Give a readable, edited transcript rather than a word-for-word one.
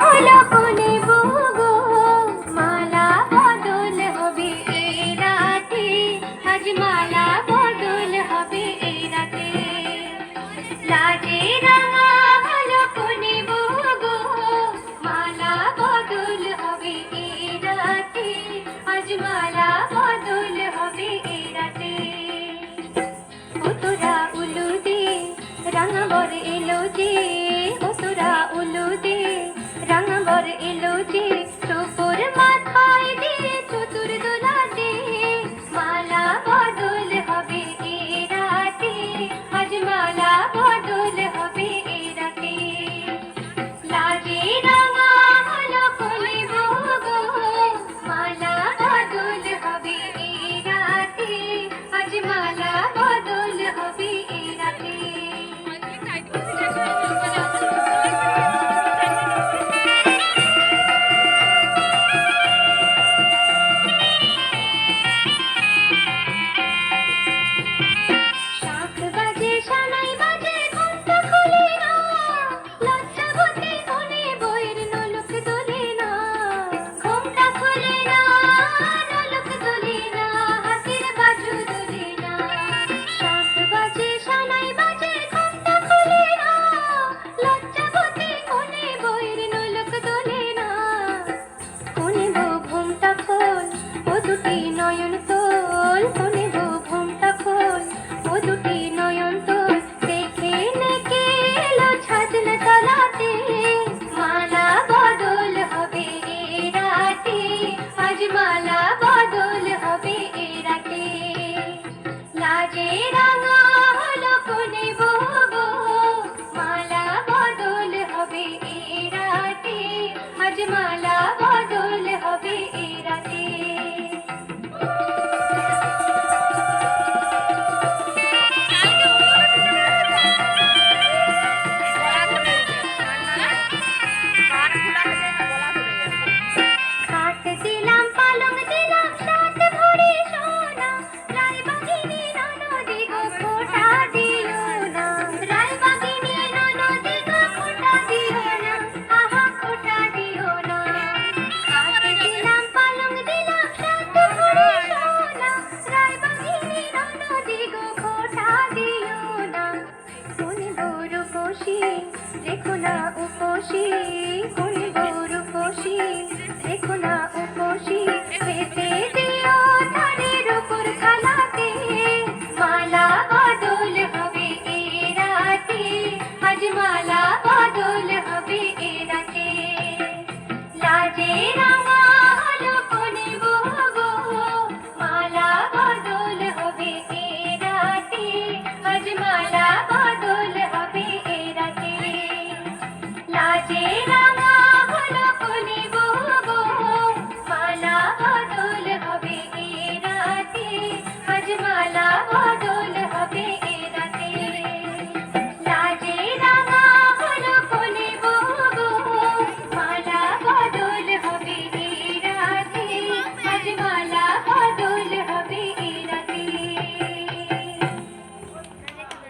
হলো কোনে বগো মালা বদল হবে এই রাতে, আজ মালা বদল হবে এই রাতে। লাজে রাঙা হলো কোনে বগো মালা বদল হবে এই রাতে, আজ মালা বদল হবে এই রাতে। ও তোরা উলু দে রাঙা বর এলো যে, ও তোরা উলু দে রাঙা বর এলো যে, টুকুর মাথায় দিয়ে চতুর দোলা দে, মালা বদল হবে এই রাতে, আজ মালা বদল হবে এই রাতে। লাজে রাঙা হলো কোনে বগো মালা বদল হবে এই রাতে, আজ মালা বদল হবে এই রাতে। শাঁখ বাজে সানাই বাজে ঘন্টা খোলে না, লজ্জাবতী কোনে বইয়ের নলক দোলে না, ঘোমটা খোলে না, নলক দোলে না, হাতের বাজু দোলে না। শাঁখ বাজে সানাই বাজে ঘন্টা খোলে না, লজ্জাবতী কোনে বইয়ের নলক দোলে না। কোনে বউ ঘোমটা খোল, ও দুটি নয়ন তোল, কোনে বউ ঘোমটা খোল, ও দুটি নয়ন তোল, দেখে নেকে এলো ছাদনা তলাতে, মালা বদল হবে এই রাতে, আজ মালা বদল হবে এই রাতে। লাজে রাঙা হলো কোনে বগো মালা বদল হবে এই রাতে, আজ মালা বদল হবে এই রাতে। খাট দিলাম পালং দিলাম সাত ভরি সোনা, রায়বাগিনী ননদি গো খোটা দিও না, রায়বাগিনী ননদি গো খোটা দিও না, আহা খোটা দিও না। খাট দিলাম পালং দিলাম সাত ভরি সোনা, রায়বাগিনী ননদি গো খোটা দিও না। কোনে বউ রূপসী রেখো না উপসী, কোনে বউ রূপসী রেখো না উপসী, পেতে দিও তারের উপর খালাতে, মালা বদল হবে এই রাতে, আজ মালা বদল হবে এই রাতে। লাজে রাঙা হলো কোনে বগো মালা বদল হবে এই রাতে, আজ মালা